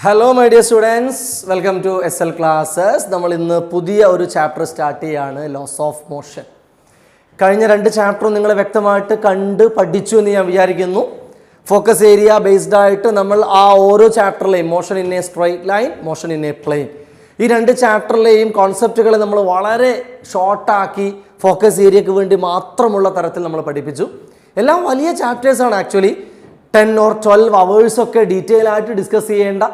Hello my dear students, welcome to SL classes. നമ്മൾ ഇന്ന് പുതിയ ഒരു ചാപ്റ്റർ സ്റ്റാർട്ട് ചെയ്യാണ്, ലോസ് ഓഫ് മോഷൻ. കഴിഞ്ഞ 2 ചാപ്റ്ററും നിങ്ങൾ വ്യക്തമായിട്ട് കണ്ട് പഠിച്ചു എന്ന് ഞാൻ വിചാരിക്കുന്നു. ഫോക്കസ് ഏരിയ ബേസ്ഡ് ആയിട്ട് നമ്മൾ ആ ഓരോ ചാപ്റ്ററിലെയും motion in a straight line, motion in a plane, ഈ 2 ചാപ്റ്ററിലെയും കോൺസെപ്റ്റുകളെ നമ്മൾ വളരെ ഷോർട്ടാക്കി ഫോക്കസ് ഏരിയക്ക് വേണ്ടി മാത്രമുള്ള തരത്തിൽ നമ്മൾ പഠിപ്പിച്ചു. എല്ലാം വലിയ ചാപ്റ്റേഴ്സാണ്. ആക്ച്വലി 10 or 12 hours ഒക്കെ ഡീറ്റെയിൽ ആയിട്ട് ഡിസ്കസ് ചെയ്യേണ്ട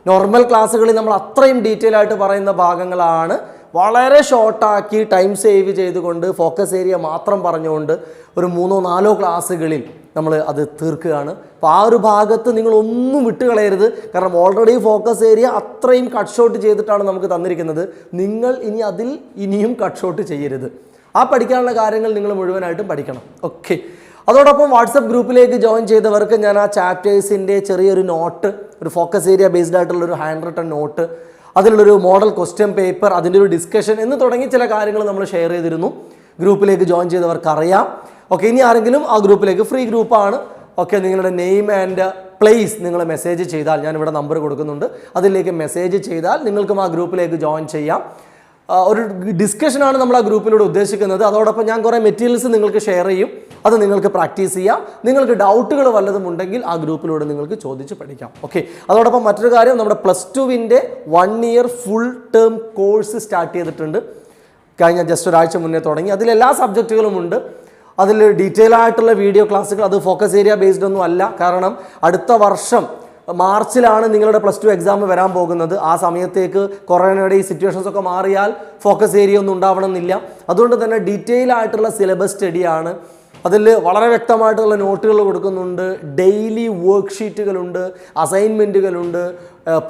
നോർമൽ ക്ലാസ്സുകളിൽ നമ്മൾ അത്രയും ഡീറ്റെയിൽ ആയിട്ട് പറയുന്ന ഭാഗങ്ങളാണ് വളരെ ഷോർട്ടാക്കി ടൈം സേവ് ചെയ്തുകൊണ്ട് ഫോക്കസ് ഏരിയ മാത്രം പറഞ്ഞുകൊണ്ട് ഒരു 3-4 ക്ലാസ്സുകളിൽ നമ്മൾ അത് തീർക്കുകയാണ്. അപ്പോൾ ആ ഒരു ഭാഗത്ത് നിങ്ങളൊന്നും വിട്ടുകളയരുത്. കാരണം ഓൾറെഡി ഫോക്കസ് ഏരിയ അത്രയും കട്ട് ഷോട്ട് ചെയ്തിട്ടാണ് നമുക്ക് തന്നിരിക്കുന്നത്. നിങ്ങൾ ഇനി അതിൽ ഇനിയും കട്ട് ഷോട്ട് ചെയ്യരുത്. ആ പഠിക്കാനുള്ള കാര്യങ്ങൾ നിങ്ങൾ മുഴുവനായിട്ടും പഠിക്കണം. ഓക്കെ. അതോടൊപ്പം വാട്സപ്പ് ഗ്രൂപ്പിലേക്ക് ജോയിൻ ചെയ്തവർക്ക് ഞാൻ ആ ചാപ്റ്റേഴ്സിൻ്റെ ചെറിയൊരു നോട്ട്, ഒരു ഫോക്കസ് ഏരിയ ബേസ്ഡ് ആയിട്ടുള്ളൊരു ഹാൻഡ് റിട്ടൺ നോട്ട്, അതിലുള്ളൊരു മോഡൽ ക്വസ്റ്റ്യൻ പേപ്പർ, അതിൻ്റെ ഒരു ഡിസ്കഷൻ എന്ന് തുടങ്ങി ചില കാര്യങ്ങൾ നമ്മൾ ഷെയർ ചെയ്തിരുന്നു. ഗ്രൂപ്പിലേക്ക് ജോയിൻ ചെയ്തവർക്ക് അറിയാം. ഓക്കെ, ഇനി ആരെങ്കിലും ആ ഗ്രൂപ്പിലേക്ക്, ഫ്രീ ഗ്രൂപ്പാണ്, ഓക്കെ, നിങ്ങളുടെ നെയിം ആൻഡ് പ്ലേസ് നിങ്ങൾ മെസ്സേജ് ചെയ്താൽ, ഞാനിവിടെ നമ്പർ കൊടുക്കുന്നുണ്ട്, അതിലേക്ക് മെസ്സേജ് ചെയ്താൽ നിങ്ങൾക്കും ആ ഗ്രൂപ്പിലേക്ക് ജോയിൻ ചെയ്യാം. ഒരു ഡിസ്കഷനാണ് നമ്മൾ ആ ഗ്രൂപ്പിലൂടെ ഉദ്ദേശിക്കുന്നത്. അതോടൊപ്പം ഞാൻ കുറേ മെറ്റീരിയൽസ് നിങ്ങൾക്ക് ഷെയർ ചെയ്യും, അത് നിങ്ങൾക്ക് പ്രാക്ടീസ് ചെയ്യാം. നിങ്ങൾക്ക് ഡൗട്ടുകൾ വല്ലതും ഉണ്ടെങ്കിൽ ആ ഗ്രൂപ്പിലൂടെ നിങ്ങൾക്ക് ചോദിച്ച് പഠിക്കാം. ഓക്കെ. അതോടൊപ്പം മറ്റൊരു കാര്യം, നമ്മുടെ +2-ൻ്റെ 1 year full term course start ചെയ്തിട്ടുണ്ട്. കഴിഞ്ഞ ജസ്റ്റ് ഒരാഴ്ച മുന്നേ തുടങ്ങി. അതിലെല്ലാ സബ്ജക്റ്റുകളും ഉണ്ട്. അതിൽ ഡീറ്റെയിൽ ആയിട്ടുള്ള വീഡിയോ ക്ലാസ്സുകൾ, അത് ഫോക്കസ് ഏരിയ ബേസ്ഡ് ഒന്നും അല്ല. കാരണം അടുത്ത വർഷം മാർച്ചിലാണ് നിങ്ങളുടെ +2 എക്സാം വരാൻ പോകുന്നത്. ആ സമയത്തേക്ക് കൊറോണയുടെ ഈ സിറ്റുവേഷൻസ് ഒക്കെ മാറിയാൽ ഫോക്കസ് ഏരിയ ഒന്നും ഉണ്ടാവണമെന്നില്ല. അതുകൊണ്ട് തന്നെ ഡീറ്റെയിൽ ആയിട്ടുള്ള സിലബസ് സ്റ്റഡിയാണ്. അതിൽ വളരെ വ്യക്തമായിട്ടുള്ള നോട്ടുകൾ കൊടുക്കുന്നുണ്ട്, ഡെയിലി വർക്ക് ഷീറ്റുകളുണ്ട്, അസൈൻമെൻറ്റുകളുണ്ട്,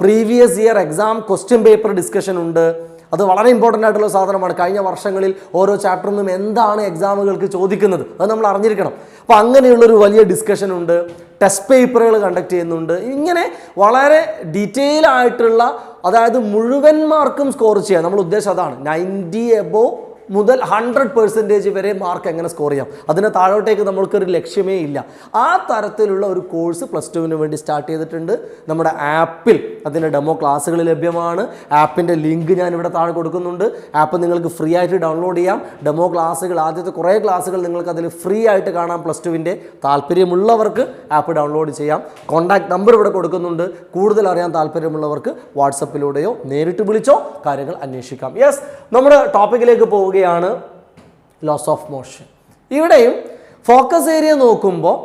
previous year exam question paper discussion ഉണ്ട്. അത് വളരെ ഇമ്പോർട്ടൻ്റ് ആയിട്ടുള്ള സാധനമാണ്. കഴിഞ്ഞ വർഷങ്ങളിൽ ഓരോ ചാപ്റ്ററിൽ നിന്നും എന്താണ് എക്സാമുകൾക്ക് ചോദിക്കുന്നത് അത് നമ്മൾ അറിഞ്ഞിരിക്കണം. അപ്പോൾ അങ്ങനെയുള്ളൊരു വലിയ ഡിസ്കഷൻ ഉണ്ട്. ടെസ്റ്റ് പേപ്പറുകൾ കണ്ടക്ട് ചെയ്യുന്നുണ്ട്. ഇങ്ങനെ വളരെ ഡീറ്റെയിൽ ആയിട്ടുള്ള, അതായത് മുഴുവൻ മാർക്കും സ്കോർ ചെയ്യാം. നമ്മൾ ഉദ്ദേശം അതാണ്. 90 above മുതൽ 100% വരെ മാർക്ക് എങ്ങനെ സ്കോർ ചെയ്യാം, അതിന് താഴോട്ടേക്ക് നമ്മൾക്കൊരു ലക്ഷ്യമേ ഇല്ല. ആ തരത്തിലുള്ള ഒരു കോഴ്സ് +2-ന് വേണ്ടി സ്റ്റാർട്ട് ചെയ്തിട്ടുണ്ട്. നമ്മുടെ ആപ്പിൽ അതിൻ്റെ ഡെമോ ക്ലാസ്സുകൾ ലഭ്യമാണ്. ആപ്പിൻ്റെ ലിങ്ക് ഞാനിവിടെ താഴെ കൊടുക്കുന്നുണ്ട്. ആപ്പ് നിങ്ങൾക്ക് ഫ്രീ ആയിട്ട് ഡൗൺലോഡ് ചെയ്യാം. ഡെമോ ക്ലാസ്സുകൾ, ആദ്യത്തെ കുറേ ക്ലാസ്സുകൾ നിങ്ങൾക്ക് അതിൽ ഫ്രീ ആയിട്ട് കാണാം. +2-ൻ്റെ താല്പര്യമുള്ളവർക്ക് ആപ്പ് ഡൗൺലോഡ് ചെയ്യാം. കോൺടാക്ട് നമ്പർ ഇവിടെ കൊടുക്കുന്നുണ്ട്. കൂടുതൽ അറിയാൻ താല്പര്യമുള്ളവർക്ക് വാട്സപ്പിലൂടെയോ നേരിട്ട് വിളിച്ചോ കാര്യങ്ങൾ അന്വേഷിക്കാം. യെസ്, നമ്മുടെ ടോപ്പിക്കിലേക്ക് പോവുക, ലോസ് ഓഫ് മോഷൻ. ഇവിടെയും ഫോക്കസ് ഏരിയ നോക്കുമ്പോൾ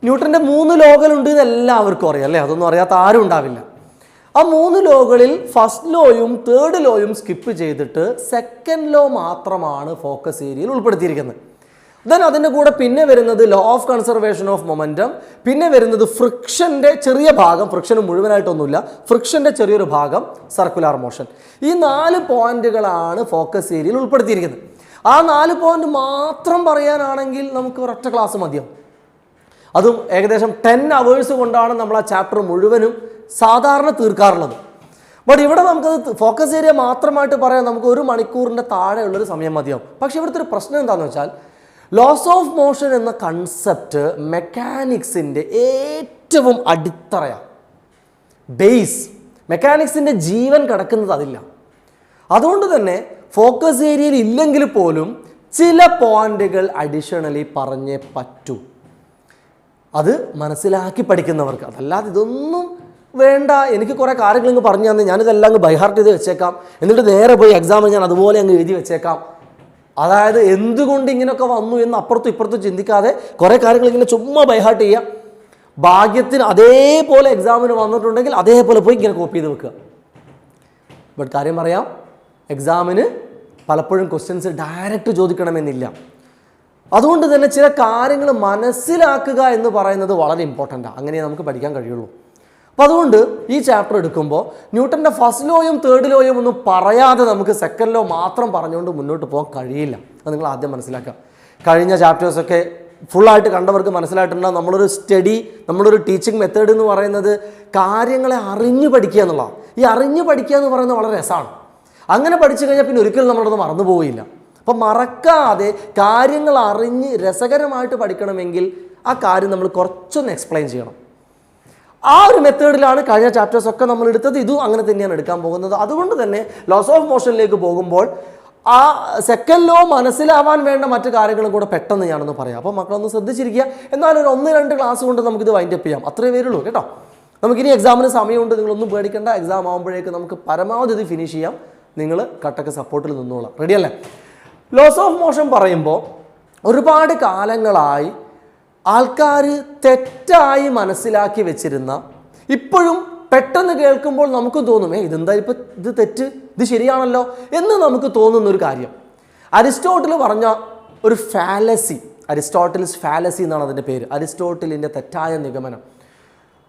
ന്യൂട്ടൻ്റെ 3 ലോകളുണ്ട് എന്ന് എല്ലാവർക്കും അറിയാം അല്ലേ? അതൊന്നും അറിയാത്ത ആരും ഉണ്ടാവില്ല. ആ 3 ലോകളിൽ ഫസ്റ്റ് ലോയും 3rd ലോയും സ്കിപ്പ് ചെയ്തിട്ട് 2nd ലോ മാത്രമാണ് ഫോക്കസ് ഏരിയയിൽ ഉൾപ്പെടുത്തിയിരിക്കുന്നത്. ദെൻ അതിൻ്റെ കൂടെ പിന്നെ വരുന്നത് law of conservation of momentum, പിന്നെ വരുന്നത് ഫ്രിക്ഷൻ്റെ ചെറിയ ഭാഗം, ഫ്രിക്ഷന് മുഴുവനായിട്ടൊന്നുമില്ല, ഫ്രിക്ഷൻ്റെ ചെറിയൊരു ഭാഗം, സർക്കുലാർ മോഷൻ. ഈ 4 പോയിന്റുകളാണ് ഫോക്കസ് ഏരിയയിൽ ഉൾപ്പെടുത്തിയിരിക്കുന്നത്. ആ 4 പോയിന്റ് മാത്രം പറയാനാണെങ്കിൽ നമുക്ക് ഒരൊറ്റ ക്ലാസ് മതിയാവും. അതും ഏകദേശം 10 hours കൊണ്ടാണ് നമ്മൾ ആ ചാപ്റ്റർ മുഴുവനും സാധാരണ തീർക്കാറുള്ളത്. ബട്ട് ഇവിടെ നമുക്കത് ഫോക്കസ് ഏരിയ മാത്രമായിട്ട് പറയാൻ നമുക്ക് 1 മണിക്കൂറിൻ്റെ താഴെയുള്ളൊരു സമയം മതിയാവും. പക്ഷേ ഇവിടുത്തെ ഒരു പ്രശ്നം എന്താണെന്ന് വെച്ചാൽ, ലോസ് ഓഫ് മോഷൻ എന്ന കൺസെപ്റ്റ് മെക്കാനിക്സിൻ്റെ ഏറ്റവും അടിത്തറയാണ്, ബേസ്. മെക്കാനിക്സിൻ്റെ ജീവൻ കിടക്കുന്നത് അതില്ല. അതുകൊണ്ട് തന്നെ ഫോക്കസ് ഏരിയയിൽ ഇല്ലെങ്കിൽ പോലും ചില പോയിന്റുകൾ അഡീഷണലി പറഞ്ഞേ പറ്റൂ. അത് മനസ്സിലാക്കി പഠിക്കുന്നവർക്ക്. അതല്ലാതെ ഇതൊന്നും വേണ്ട, എനിക്ക് കുറേ കാര്യങ്ങൾ ഇങ്ങ് പറഞ്ഞു തന്നെ ഞാനിതെല്ലാം അങ്ങ് ബൈഹാർട്ട് ചെയ്ത് വെച്ചേക്കാം, എന്നിട്ട് നേരെ പോയി എക്സാമിൽ ഞാൻ അതുപോലെ അങ്ങ് എഴുതി വെച്ചേക്കാം. അതായത് എന്തുകൊണ്ട് ഇങ്ങനെയൊക്കെ വന്നു എന്ന് അപ്പുറത്തും ഇപ്പുറത്തും ചിന്തിക്കാതെ കുറേ കാര്യങ്ങൾ ഇങ്ങനെ ചുമ്മാ ബൈഹാർട്ട് ചെയ്യുക. ഭാഗ്യത്തിന് അതേപോലെ എക്സാമിന് വന്നിട്ടുണ്ടെങ്കിൽ അതേപോലെ പോയി ഇങ്ങനെ കോപ്പി ചെയ്ത് വെക്കുക. ബട്ട് കാര്യം പറയാം, എക്സാമിന് പലപ്പോഴും ക്വസ്റ്റ്യൻസ് ഡയറക്റ്റ് ചോദിക്കണമെന്നില്ല. അതുകൊണ്ട് തന്നെ ചില കാര്യങ്ങൾ മനസ്സിലാക്കുക എന്ന് പറയുന്നത് വളരെ ഇമ്പോർട്ടൻ്റാണ്. അങ്ങനെ നമുക്ക് പഠിക്കാൻ കഴിയുള്ളൂ. അപ്പോൾ അതുകൊണ്ട് ഈ ചാപ്റ്റർ എടുക്കുമ്പോൾ ന്യൂട്ടൻ്റെ ഫസ്റ്റ് ലോയും 3rd ലോയും ഒന്നും പറയാതെ നമുക്ക് 2nd ലോ മാത്രം പറഞ്ഞുകൊണ്ട് മുന്നോട്ട് പോകാൻ കഴിയില്ല. അത് നിങ്ങൾ ആദ്യം മനസ്സിലാക്കുക. കഴിഞ്ഞ ചാപ്റ്റേഴ്സൊക്കെ ഫുള്ളായിട്ട് കണ്ടവർക്ക് മനസ്സിലായിട്ടുണ്ടാകും. നമ്മളൊരു സ്റ്റഡി, നമ്മളൊരു ടീച്ചിങ് മെത്തേഡ് എന്ന് പറയുന്നത് കാര്യങ്ങളെ അറിഞ്ഞു പഠിക്കുക എന്നുള്ളതാണ്. ഈ അറിഞ്ഞു പഠിക്കുക എന്ന് പറയുന്നത് വളരെ രസമാണ്. അങ്ങനെ പഠിച്ചു കഴിഞ്ഞാൽ പിന്നെ ഒരിക്കലും നമ്മളത് മറന്നു പോവില്ല. അപ്പം മറക്കാതെ കാര്യങ്ങൾ അറിഞ്ഞ് രസകരമായിട്ട് പഠിക്കണമെങ്കിൽ ആ കാര്യം നമ്മൾ കുറച്ചൊന്ന് എക്സ്പ്ലെയിൻ ചെയ്യണം. ആ ഒരു മെത്തേഡിലാണ് കഴിഞ്ഞ ചാപ്റ്റേഴ്സ് ഒക്കെ നമ്മൾ എടുത്തത്. ഇതും അങ്ങനെ തന്നെയാണ് എടുക്കാൻ പോകുന്നത്. അതുകൊണ്ട് തന്നെ ലോസ് ഓഫ് മോഷനിലേക്ക് പോകുമ്പോൾ ആ സെക്കൻഡ് ലോ മനസ്സിലാവാൻ വേണ്ട മറ്റു കാര്യങ്ങളും കൂടെ പെട്ടെന്ന് ഞാനൊന്ന് പറയാം. അപ്പോൾ മക്കളൊന്ന് ശ്രദ്ധിച്ചിരിക്കുക. എന്നാലും ഒരു 1-2 ക്ലാസ് കൊണ്ട് നമുക്കിത് വൈൻഡപ്പ് ചെയ്യാം. അത്രേ പേരുള്ളൂ കേട്ടോ. നമുക്കിനി എക്സാമിന് സമയമുണ്ട്. നിങ്ങളൊന്നും പേടിക്കേണ്ട. എക്സാം ആകുമ്പോഴേക്ക് നമുക്ക് പരമാവധി ഇത് ഫിനിഷ് ചെയ്യാം. നിങ്ങൾ കട്ടക്ക് സപ്പോർട്ടിൽ നിന്നോളാം. റെഡിയല്ലേ? ലോസ് ഓഫ് മോഷൻ പറയുമ്പോൾ ഒരുപാട് കാലങ്ങളായി ആൾക്കാർ തെറ്റായി മനസ്സിലാക്കി വെച്ചിരുന്ന, ഇപ്പോഴും പെട്ടെന്ന് കേൾക്കുമ്പോൾ നമുക്ക് തോന്നും ഇതെന്താ ഇപ്പം ഇത് തെറ്റ്, ഇത് ശരിയാണല്ലോ എന്ന് നമുക്ക് തോന്നുന്നൊരു കാര്യം. അരിസ്റ്റോട്ടിൽ പറഞ്ഞ ഒരു ഫാലസി, അരിസ്റ്റോട്ടിൽസ് ഫാലസി എന്നാണ് അതിൻ്റെ പേര്, അരിസ്റ്റോട്ടിലിൻ്റെ തെറ്റായ നിഗമനം.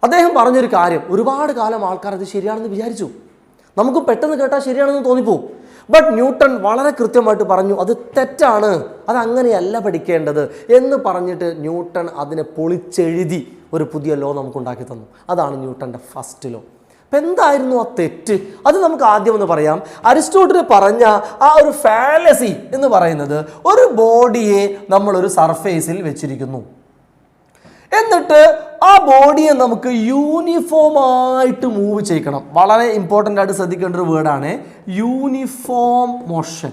അദ്ദേഹം പറഞ്ഞൊരു കാര്യം ഒരുപാട് കാലം ആൾക്കാർ അത് ശരിയാണെന്ന് വിചാരിച്ചു. നമുക്ക് പെട്ടെന്ന് കേട്ടാൽ ശരിയാണെന്ന് തോന്നിപ്പോവും. ബട്ട് ന്യൂട്ടൺ വളരെ കൃത്യമായിട്ട് പറഞ്ഞു അത് തെറ്റാണ്, അതങ്ങനെയല്ല പഠിക്കേണ്ടത് എന്ന് പറഞ്ഞിട്ട് ന്യൂട്ടൺ അതിനെ പൊളിച്ചെഴുതി ഒരു പുതിയ ലോ നമുക്കുണ്ടാക്കി തന്നു. അതാണ് ന്യൂട്ടൻ്റെ ഫസ്റ്റ് ലോ. അപ്പം എന്തായിരുന്നു ആ തെറ്റ്? അത് നമുക്ക് ആദ്യം ഒന്ന് പറയാം. അരിസ്റ്റോട്ടിൽ പറഞ്ഞ ആ ഒരു ഫാലസി എന്ന് പറയുന്നത്, ഒരു ബോഡിയെ നമ്മളൊരു സർഫേസിൽ വെച്ചിരിക്കുന്നു, എന്നിട്ട് ആ ബോഡിയെ നമുക്ക് യൂണിഫോം ആയിട്ട് മൂവ് ചെയ്യിക്കണം. വളരെ ഇമ്പോർട്ടൻ്റ് ആയിട്ട് ശ്രദ്ധിക്കേണ്ട ഒരു വേർഡാണ് യൂണിഫോം മോഷൻ.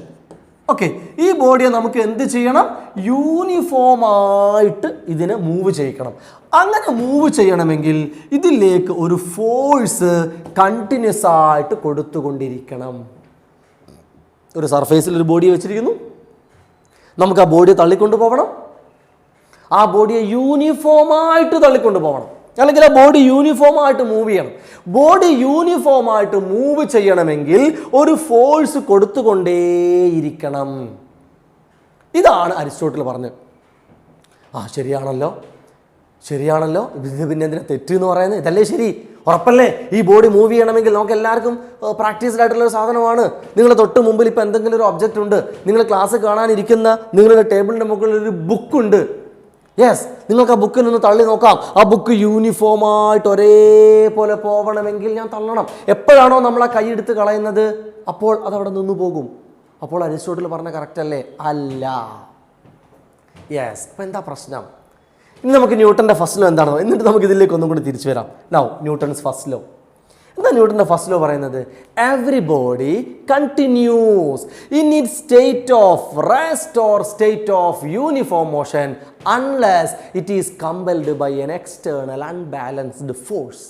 ഓക്കെ, ഈ ബോഡിയെ നമുക്ക് എന്ത് ചെയ്യണം? യൂണിഫോം ആയിട്ട് ഇതിനെ മൂവ് ചെയ്യിക്കണം. അങ്ങനെ മൂവ് ചെയ്യണമെങ്കിൽ ഇതിലേക്ക് ഒരു ഫോഴ്സ് കണ്ടിന്യൂസ് ആയിട്ട് കൊടുത്തുകൊണ്ടിരിക്കണം. ഒരു സർഫേസിൽ ഒരു ബോഡിയെ വെച്ചിരിക്കുന്നു, നമുക്ക് ആ ബോഡിയെ തള്ളിക്കൊണ്ടു പോകണം, ആ ബോഡിയെ യൂണിഫോമായിട്ട് തള്ളിക്കൊണ്ടു പോകണം, അല്ലെങ്കിൽ ആ ബോഡി യൂണിഫോമായിട്ട് മൂവ് ചെയ്യണം. ബോഡി യൂണിഫോമായിട്ട് മൂവ് ചെയ്യണമെങ്കിൽ ഒരു ഫോഴ്സ് കൊടുത്തുകൊണ്ടേയിരിക്കണം. ഇതാണ് അരിസ്റ്റോട്ടിൽ പറഞ്ഞത്. ശരിയാണല്ലോ, ഇത് പിന്നെ എന്തിനാ തെറ്റ് എന്ന് പറയുന്നത്? ഇതല്ലേ ശരി, ഉറപ്പല്ലേ? ഈ ബോഡി മൂവ് ചെയ്യണമെങ്കിൽ നമുക്ക് എല്ലാവർക്കും പ്രാക്ടീസ്ഡ് ആയിട്ടുള്ളൊരു സാധനമാണ്. നിങ്ങളുടെ തൊട്ട് മുമ്പിൽ ഇപ്പോൾ എന്തെങ്കിലും ഒരു ഒബ്ജക്റ്റ് ഉണ്ട്, നിങ്ങൾ ക്ലാസ് കാണാനിരിക്കുന്ന നിങ്ങളുടെ ടേബിളിൻ്റെ മുകളിൽ ഒരു ബുക്കുണ്ട്. യെസ്, നിങ്ങൾക്ക് ആ ബുക്കിൽ നിന്ന് തള്ളി നോക്കാം. ആ ബുക്ക് യൂണിഫോമായിട്ട് ഒരേപോലെ പോകണമെങ്കിൽ ഞാൻ തള്ളണം. എപ്പോഴാണോ നമ്മൾ ആ കൈയെടുത്ത് കളയുന്നത് അപ്പോൾ അതവിടെ നിന്ന് പോകും. അപ്പോൾ അരിസ്റ്റോട്ടിൽ പറഞ്ഞ കറക്റ്റ് അല്ലേ? അല്ല. യെസ്. അപ്പം എന്താ പ്രശ്നം? ഇനി നമുക്ക് ന്യൂട്ടൻ്റെ ഫസ്റ്റ് ലോ എന്താണോ, എന്നിട്ട് നമുക്ക് ഇതിലേക്ക് ഒന്നും കൂടി തിരിച്ചു വരാം. Now Newton's first law. എന്താ ന്യൂട്ടൻ്റെ ഫസ്റ്റ് ലോ പറയുന്നത്? Every body continues in it state of rest or state of uniform motion unless it is compelled by an external unbalanced force.